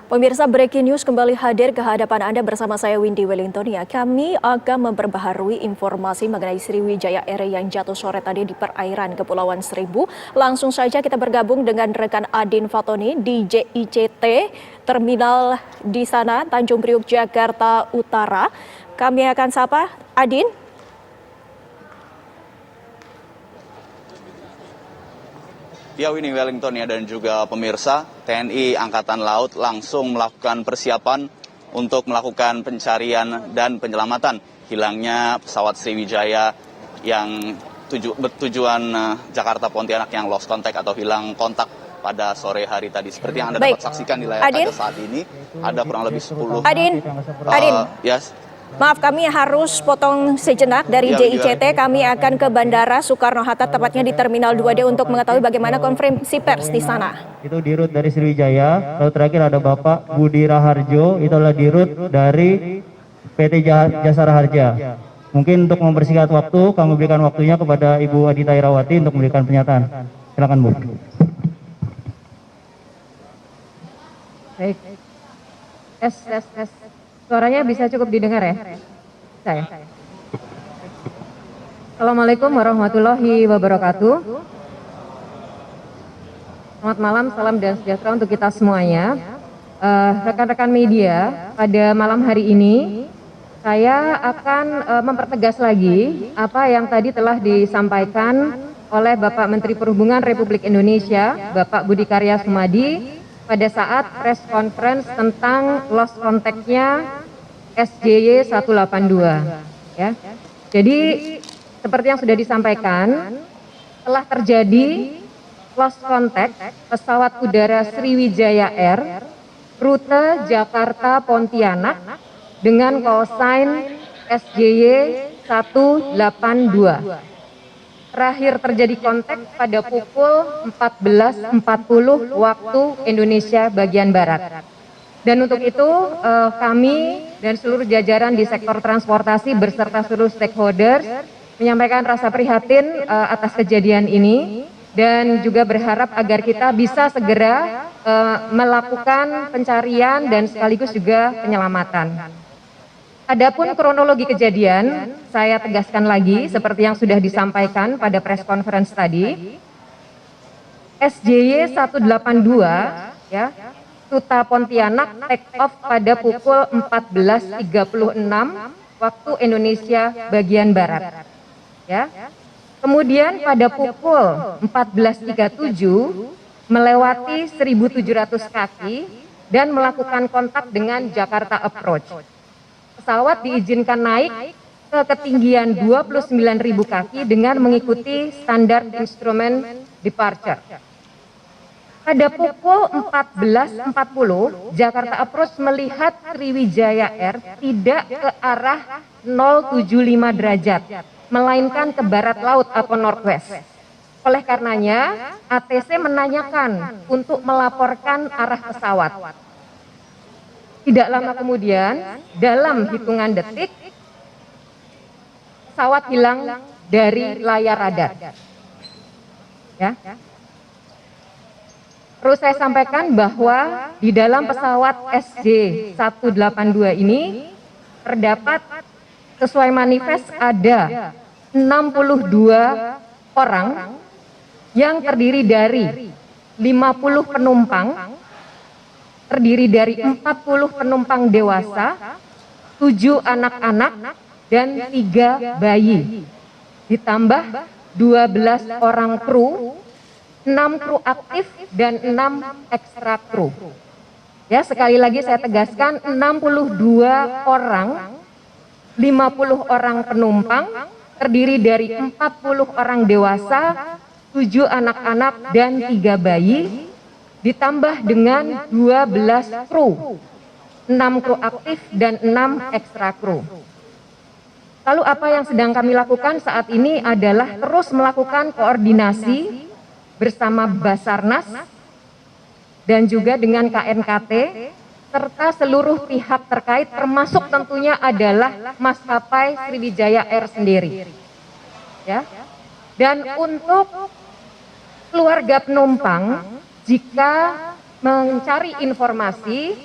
Pemirsa, breaking news kembali hadir ke hadapan Anda bersama saya Windy Wellington. Ya, kami akan memperbaharui informasi mengenai Sriwijaya Air yang jatuh sore tadi di perairan Kepulauan Seribu. Langsung saja kita bergabung dengan rekan Adin Fatoni di JICT Terminal di sana, Tanjung Priuk, Jakarta Utara. Kami akan sapa Adin. Ya, Winnie Wellington ya, dan juga pemirsa, TNI Angkatan Laut langsung melakukan persiapan untuk melakukan pencarian dan penyelamatan hilangnya pesawat Sriwijaya yang bertujuan Jakarta Pontianak yang lost contact atau hilang kontak pada sore hari tadi. Seperti yang Anda dapat saksikan di layar kaca saat ini, ada kurang lebih 10. Adin. Yes. Maaf, kami harus potong sejenak dari JICT. Kami akan ke Bandara Soekarno-Hatta, tepatnya di Terminal 2D untuk mengetahui bagaimana konferensi pers di sana. Itu dirut dari Sriwijaya, lalu terakhir ada Bapak Budi Raharjo, itu adalah dirut dari PT Jasara Harja. Mungkin untuk mempersingkat waktu, kami berikan waktunya kepada Ibu Adita Irawati untuk memberikan pernyataan. Silakan, Bu. Baik. Tes. Suaranya bisa cukup didengar ya? Saya. Assalamualaikum warahmatullahi wabarakatuh. Selamat malam, salam dan sejahtera untuk kita semuanya. Rekan-rekan media, pada malam hari ini saya akan mempertegas lagi apa yang tadi telah disampaikan oleh Bapak Menteri Perhubungan Republik Indonesia, Bapak Budi Karya Sumadi, pada saat press conference tentang lost contact-nya SJY 182. Ya. Jadi seperti yang sudah disampaikan, telah terjadi lost contact pesawat udara Sriwijaya Air rute Jakarta Pontianak dengan call sign SJY 182. Terakhir terjadi kontak pada pukul 14.40 waktu Indonesia bagian Barat. Dan untuk itu kami dan seluruh jajaran di sektor transportasi beserta seluruh stakeholders menyampaikan rasa prihatin atas kejadian ini dan juga berharap agar kita bisa segera melakukan pencarian dan sekaligus juga penyelamatan. Adapun kronologi kejadian, saya tegaskan lagi seperti yang sudah disampaikan pada press conference tadi. SJY 182 ya, Tuta Pontianak take off pada pukul 14.36 waktu Indonesia bagian barat. Ya. Kemudian pada pukul 14.37 melewati 1.700 kaki dan melakukan kontak dengan Jakarta Approach. Pesawat diizinkan naik ke ketinggian 29.000 kaki dengan mengikuti standar instrumen departure. Pada pukul 14.40, Jakarta Approach melihat Sriwijaya Air tidak ke arah 075 derajat, melainkan ke barat laut atau northwest. Oleh karenanya, ATC menanyakan untuk melaporkan arah pesawat. Tidak lama kemudian, dalam hitungan detik, pesawat hilang dari layar radar. Ya. Terus saya sampaikan bahwa di dalam pesawat SJ182 ini terdapat sesuai manifest ada 62 orang yang terdiri dari 50 penumpang, terdiri dari 40 penumpang dewasa, 7 anak-anak, dan 3 bayi. Ditambah 12 orang kru, 6 kru aktif, dan 6 ekstra kru. Ya, sekali lagi saya tegaskan, 62 orang, 50 orang penumpang, terdiri dari 40 orang dewasa, 7 anak-anak, dan 3 bayi, ditambah dengan 12 kru, 6 kru aktif dan 6 ekstra kru. Lalu apa yang sedang kami lakukan saat ini adalah terus melakukan koordinasi bersama Basarnas dan juga dengan KNKT serta seluruh pihak terkait termasuk tentunya adalah maskapai Sriwijaya Air sendiri. Ya. Dan untuk keluarga penumpang, jika mencari informasi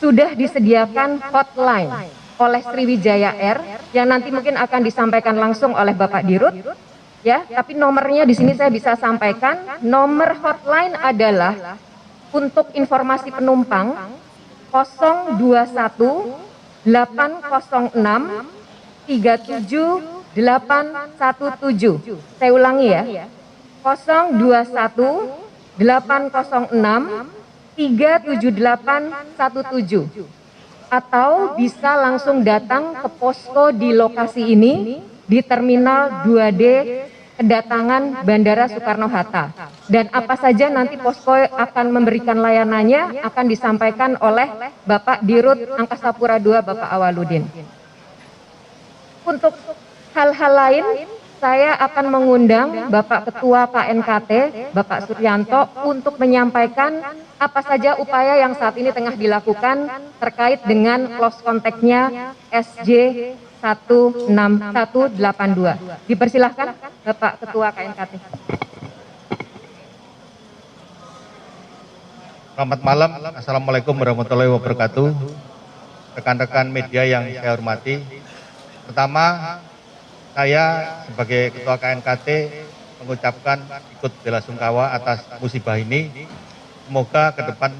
sudah disediakan hotline oleh Sriwijaya Air yang nanti mungkin akan disampaikan langsung oleh Bapak Dirut. Ya, tapi nomornya di sini saya bisa sampaikan. Nomor hotline adalah untuk informasi penumpang 021 806 37817. Saya ulangi ya. 021 806 37817. Atau bisa langsung datang ke posko di lokasi ini di Terminal 2D kedatangan Bandara Soekarno-Hatta. Dan apa saja nanti posko akan memberikan layanannya akan disampaikan oleh Bapak Dirut Angkasa Pura II, Bapak Awaludin. Untuk hal-hal lain, saya akan mengundang Bapak Ketua KNKT, Bapak Suryanto, untuk menyampaikan apa saja upaya yang saat ini tengah dilakukan terkait dengan close contact-nya SJ 16182. Dipersilahkan Bapak Ketua KNKT. Selamat malam, Assalamualaikum warahmatullahi wabarakatuh. Rekan-rekan media yang saya hormati. Pertama, saya sebagai Ketua KNKT mengucapkan ikut belasungkawa atas musibah ini. Semoga ke depan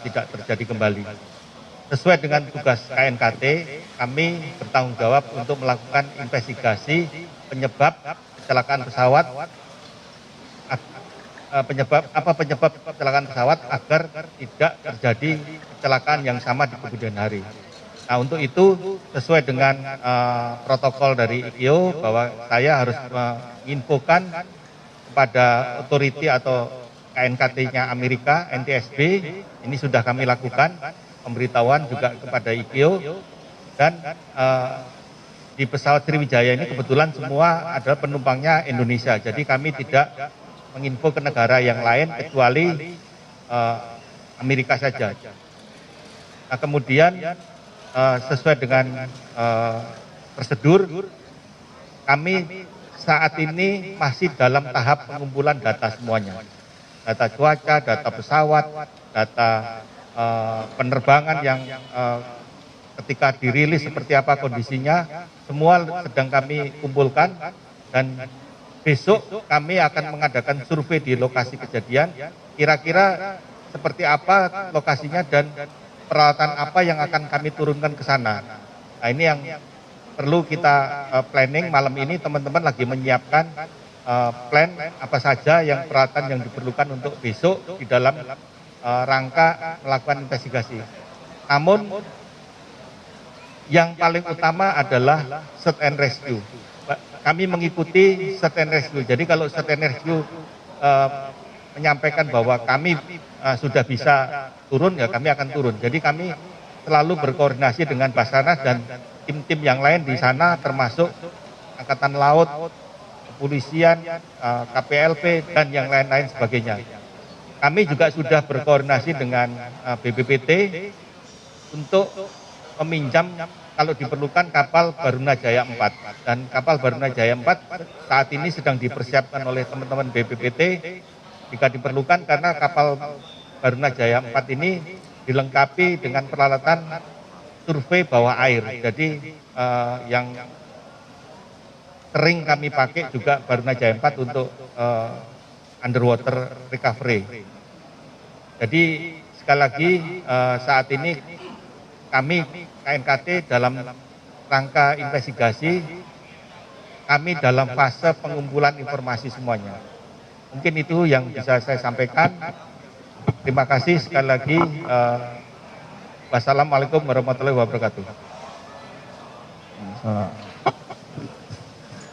tidak terjadi kembali. Sesuai dengan tugas KNKT, kami bertanggung jawab untuk melakukan investigasi penyebab kecelakaan pesawat, penyebab kecelakaan pesawat agar tidak terjadi kecelakaan yang sama di kemudian hari. Nah, untuk itu sesuai dengan protokol dari IKIO bahwa saya harus menginfokan kepada otoriti atau KNKT-nya Amerika, NTSB, ini sudah kami lakukan. Pemberitahuan juga kepada IKIO dan di pesawat Sriwijaya ini kebetulan semua adalah penumpangnya Indonesia, jadi kami tidak menginfo ke negara yang lain kecuali Amerika saja. Nah, kemudian sesuai dengan prosedur, kami saat ini masih dalam tahap pengumpulan data semuanya, data cuaca, data pesawat, data penerbangan yang ketika dirilis seperti apa kondisinya, semua sedang kami kumpulkan dan besok kami akan mengadakan survei di lokasi kejadian, kira-kira seperti apa lokasinya dan peralatan apa yang akan kami turunkan ke sana. Nah, ini yang perlu kita planning malam ini, teman-teman lagi menyiapkan plan apa saja yang peralatan yang diperlukan untuk besok di dalam rangka melakukan investigasi. Namun yang paling utama adalah search and rescue. Kami mengikuti search and rescue. Jadi kalau search and rescue menyampaikan bahwa kami sudah bisa turun, ya kami akan turun. Jadi kami selalu berkoordinasi dengan Basarnas dan tim-tim yang lain di sana, termasuk Angkatan Laut, Kepolisian, KPLP, dan yang lain-lain sebagainya. Kami juga sudah berkoordinasi dengan BPPT untuk meminjam kalau diperlukan kapal Barunajaya 4. Dan kapal Barunajaya 4 saat ini sedang dipersiapkan oleh teman-teman BPPT jika diperlukan, karena kapal Barunajaya 4 ini dilengkapi dengan peralatan survei bawah air. Jadi yang sering kami pakai juga Barunajaya 4 untuk underwater recovery. Jadi sekali lagi saat ini kami KNKT dalam rangka investigasi, kami dalam fase pengumpulan informasi semuanya. Mungkin itu yang bisa saya sampaikan. Terima kasih sekali lagi. Wassalamualaikum warahmatullahi wabarakatuh.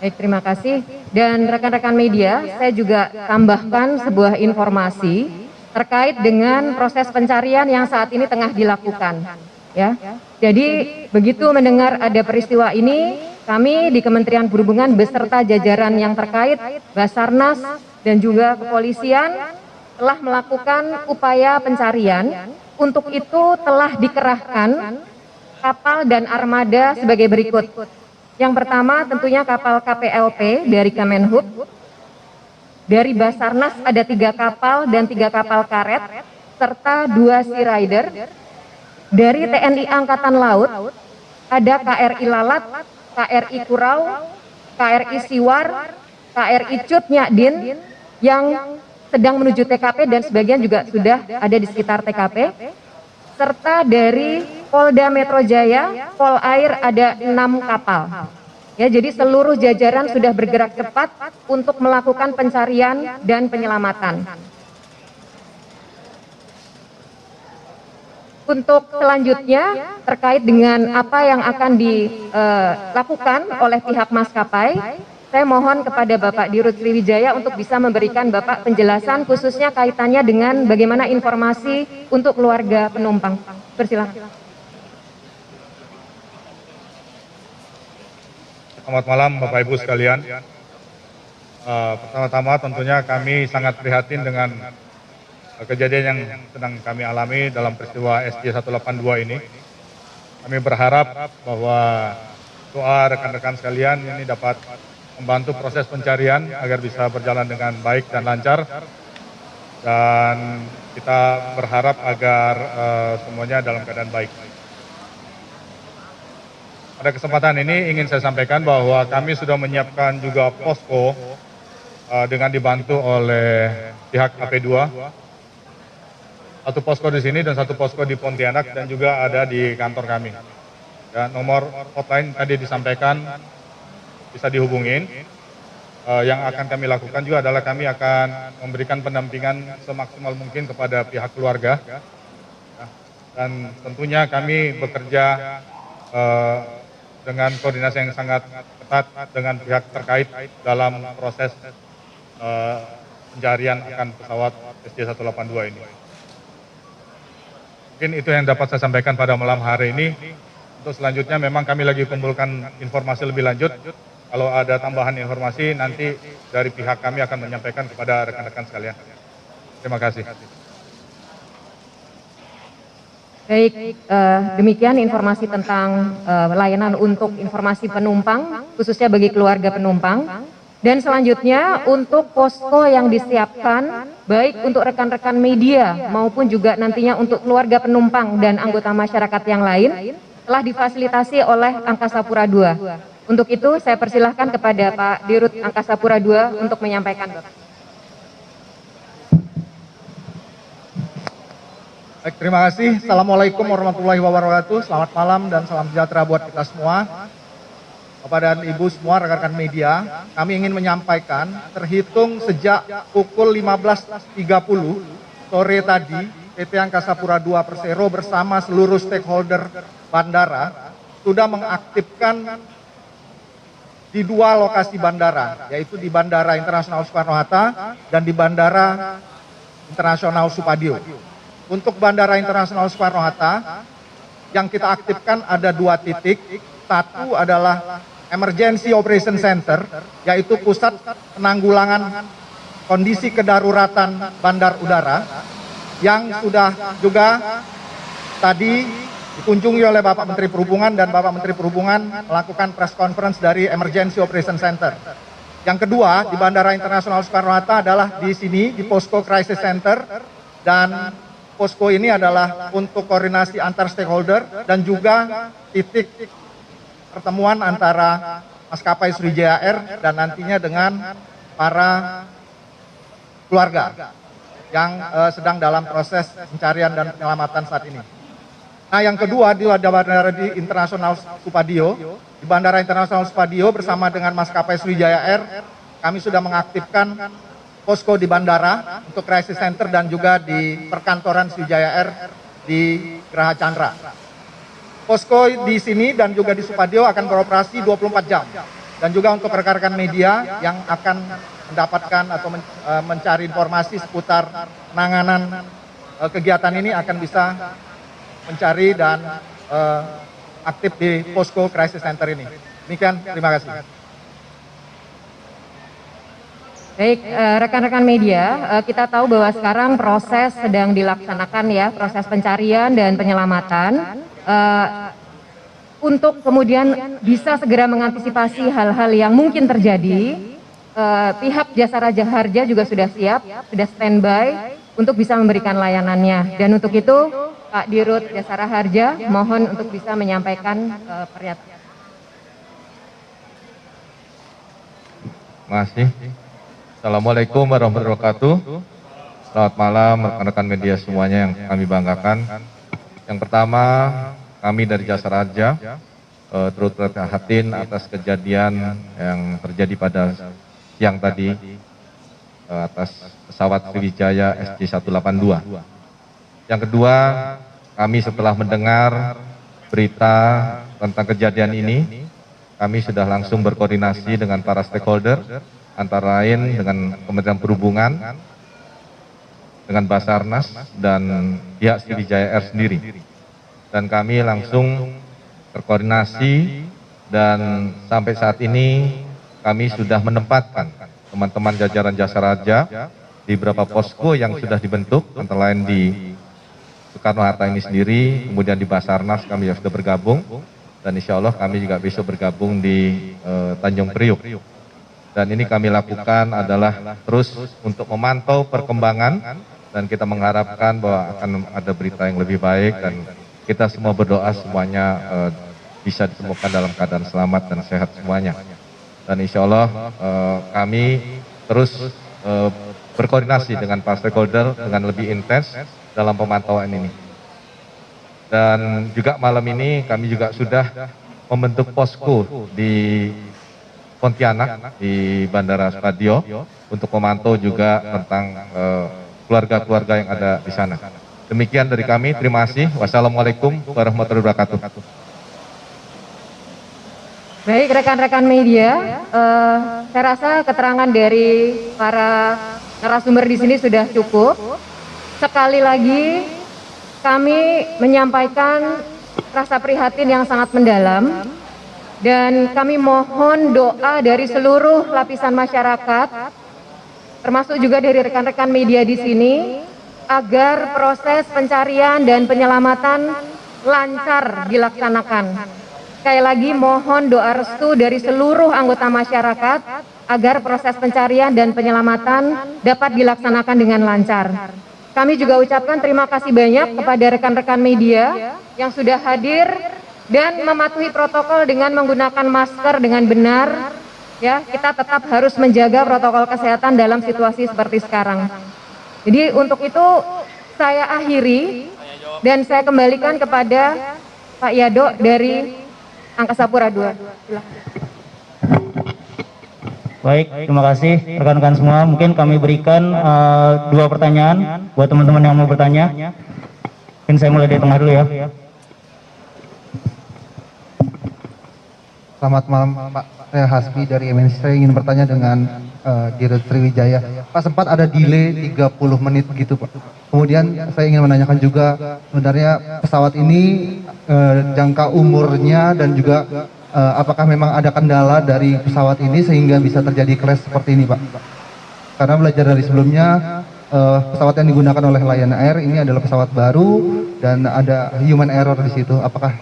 Baik, terima kasih. Dan rekan-rekan media, saya juga tambahkan sebuah informasi terkait dengan proses pencarian yang saat ini tengah dilakukan. Ya, jadi begitu mendengar ada peristiwa ini, kami di Kementerian Perhubungan beserta jajaran yang terkait, Basarnas dan juga kepolisian telah melakukan upaya pencarian. Untuk itu telah dikerahkan kapal dan armada sebagai berikut. Yang pertama tentunya kapal KPLP dari Kemenhub, dari Basarnas ada 3 kapal dan 3 kapal karet, serta 2 sea rider. Dari TNI Angkatan Laut, ada KRI Lalat, KRI Kurau, KRI Siwar, KRI Cut Nyakdin yang sedang menuju TKP dan sebagian juga sudah ada di sekitar TKP. Serta dari Polda Metro Jaya, Polair ada 6 kapal. Ya, jadi seluruh jajaran sudah bergerak cepat untuk melakukan pencarian dan penyelamatan. Untuk selanjutnya terkait dengan apa yang akan dilakukan oleh pihak maskapai, saya mohon kepada Bapak Dirut Sriwijaya untuk bisa memberikan Bapak penjelasan khususnya kaitannya dengan bagaimana informasi untuk keluarga penumpang. Persilakan. Selamat malam Bapak Ibu sekalian. Pertama-tama tentunya kami sangat prihatin dengan kejadian yang sedang kami alami dalam peristiwa SJ182 ini. Kami berharap bahwa doa rekan-rekan sekalian ini dapat membantu proses pencarian agar bisa berjalan dengan baik dan lancar. Dan kita berharap agar semuanya dalam keadaan baik. Pada kesempatan ini ingin saya sampaikan bahwa kami sudah menyiapkan juga posko dengan dibantu oleh pihak AP2. Satu posko di sini dan satu posko di Pontianak dan juga ada di kantor kami. Dan nomor hotline tadi disampaikan bisa dihubungin. Yang akan kami lakukan juga adalah kami akan memberikan pendampingan semaksimal mungkin kepada pihak keluarga. Dan tentunya kami bekerja dengan koordinasi yang sangat ketat dengan pihak terkait dalam proses pencarian akan pesawat SJ182 ini. Mungkin itu yang dapat saya sampaikan pada malam hari ini. Untuk selanjutnya memang kami lagi kumpulkan informasi lebih lanjut. Kalau ada tambahan informasi nanti dari pihak kami akan menyampaikan kepada rekan-rekan sekalian. Terima kasih. Baik, demikian informasi tentang layanan untuk informasi penumpang, khususnya bagi keluarga penumpang. Dan selanjutnya untuk posko yang disiapkan, baik untuk rekan-rekan media maupun juga nantinya untuk keluarga penumpang dan anggota masyarakat yang lain, telah difasilitasi oleh Angkasa Pura II. Untuk itu saya persilahkan kepada Pak Dirut Angkasa Pura II untuk menyampaikan. Baik, terima kasih. Assalamualaikum warahmatullahi wabarakatuh. Selamat malam dan salam sejahtera buat kita semua. Bapak dan Ibu semua, rekan-rekan media, kami ingin menyampaikan terhitung sejak pukul 15.30 sore tadi, PT Angkasa Pura II Persero bersama seluruh stakeholder bandara sudah mengaktifkan di 2 lokasi bandara, yaitu di Bandara Internasional Soekarno-Hatta dan di Bandara Internasional Supadio. Untuk Bandara Internasional Soekarno-Hatta, yang kita aktifkan ada 2 titik. Satu adalah Emergency Operation Center, yaitu pusat penanggulangan kondisi kedaruratan bandar udara, yang sudah juga tadi dikunjungi oleh Bapak Menteri Perhubungan dan Bapak Menteri Perhubungan melakukan press conference dari Emergency Operation Center. Yang kedua, di Bandara Internasional Soekarno-Hatta adalah di sini, di Posko Crisis Center, dan posko ini adalah untuk koordinasi antar stakeholder dan juga titik pertemuan antara maskapai Sriwijaya Air dan nantinya dengan para keluarga yang sedang dalam proses pencarian dan penyelamatan saat ini. Nah, yang kedua di Bandara Internasional Supadio, di Bandara Internasional Supadio bersama dengan maskapai Sriwijaya Air, kami sudah mengaktifkan posko di bandara untuk crisis center dan juga di perkantoran Sriwijaya Air di Geraha Chandra. Posko di sini dan juga di Supadio akan beroperasi 24 jam. Dan juga untuk rekan-rekan media yang akan mendapatkan atau mencari informasi seputar penanganan kegiatan ini akan bisa mencari dan aktif di Posko Crisis Center ini. Demikian, terima kasih. Baik, rekan-rekan media, kita tahu bahwa sekarang proses sedang dilaksanakan ya, proses pencarian dan penyelamatan. Untuk kemudian bisa segera mengantisipasi hal-hal yang mungkin terjadi, pihak Jasa Raja Harja juga sudah siap, sudah standby untuk bisa memberikan layanannya. Dan untuk itu Pak Dirut Jasara Harja, mohon untuk bisa menyampaikan pernyataan. Terima kasih. Assalamualaikum warahmatullahi wabarakatuh. Selamat malam rekan-rekan media semuanya yang kami banggakan. Yang pertama, kami dari Jasara Harja turut prihatin atas kejadian yang terjadi pada siang tadi atas pesawat Sriwijaya SJ182. Yang kedua, kami setelah mendengar berita tentang kejadian ini, kami sudah langsung berkoordinasi dengan para stakeholder, antara lain dengan Kementerian Perhubungan, dengan Basarnas, dan pihak Sriwijaya Air sendiri. Dan kami langsung berkoordinasi dan sampai saat ini kami sudah menempatkan teman-teman jajaran Jasara Harja di beberapa posko yang sudah dibentuk, antara lain di Soekarno-Hatta ini sendiri, kemudian di Basarnas kami sudah bergabung, dan insya Allah kami juga besok bergabung di Tanjung Priuk. Dan ini kami lakukan adalah terus untuk memantau perkembangan, dan kita mengharapkan bahwa akan ada berita yang lebih baik, dan kita semua berdoa semuanya bisa ditemukan dalam keadaan selamat dan sehat semuanya. Dan insya Allah kami terus berkoordinasi dengan para stakeholder dengan lebih intens dalam pemantauan ini. Dan juga malam ini kami juga sudah membentuk posko di Pontianak, di Bandara Spadio, untuk memantau juga tentang keluarga-keluarga yang ada di sana. Demikian dari kami, terima kasih. Wassalamualaikum warahmatullahi wabarakatuh. Baik rekan-rekan media, saya rasa keterangan dari para narasumber di sini sudah cukup. Sekali lagi kami menyampaikan rasa prihatin yang sangat mendalam, dan kami mohon doa dari seluruh lapisan masyarakat, termasuk juga dari rekan-rekan media di sini, agar proses pencarian dan penyelamatan lancar dilaksanakan. Sekali lagi mohon doa restu dari seluruh anggota masyarakat agar proses pencarian dan penyelamatan dapat dilaksanakan dengan lancar. Kami juga ucapkan terima kasih banyak kepada rekan-rekan media yang sudah hadir dan mematuhi protokol dengan menggunakan masker dengan benar. Ya, kita tetap harus menjaga protokol kesehatan dalam situasi seperti sekarang. Jadi untuk itu saya akhiri dan saya kembalikan kepada Pak Yado dari Angkasa Pura II. Silakan. Baik, terima kasih rekan-rekan semua. Mungkin kami berikan 2 pertanyaan buat teman-teman yang mau bertanya. Mungkin saya mulai dari tengah dulu ya. Selamat malam Pak, saya Hasbi dari MNC. Saya ingin bertanya dengan Dirut Sriwijaya. Pak, sempat ada delay 30 menit begitu Pak. Kemudian saya ingin menanyakan juga sebenarnya pesawat ini jangka umurnya dan juga apakah memang ada kendala dari pesawat ini sehingga bisa terjadi crash seperti ini Pak. Karena belajar dari sebelumnya pesawat yang digunakan oleh Lion Air ini adalah pesawat baru dan ada human error di situ. Apakah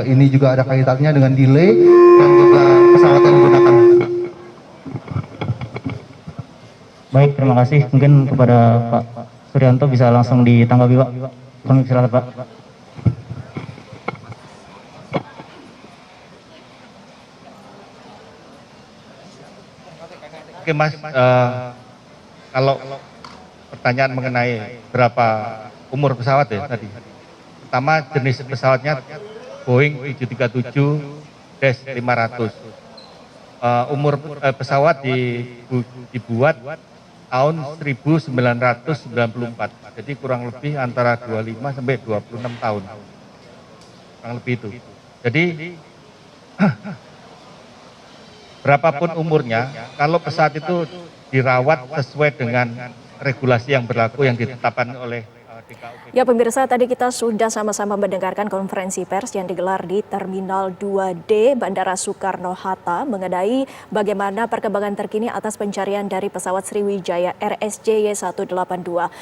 ini juga ada kaitannya dengan delay dan juga pesawat yang digunakan? Baik, terima kasih. Mungkin kepada Pak Suryanto bisa langsung ditanggapi Pak. Kami silakan Pak. Oke Mas, kalau pertanyaan mengenai berapa umur pesawat ya tadi. Pertama jenis pesawatnya Boeing 737-500. Umur pesawat dibuat tahun 1994. Jadi kurang lebih antara 25 sampai 26 tahun. Kurang lebih itu. Jadi berapapun umurnya, kalau pesawat itu dirawat sesuai dengan regulasi yang berlaku yang ditetapkan oleh DKUP. Ya pemirsa, tadi kita sudah sama-sama mendengarkan konferensi pers yang digelar di Terminal 2D Bandara Soekarno-Hatta mengenai bagaimana perkembangan terkini atas pencarian dari pesawat Sriwijaya RSJ Y182.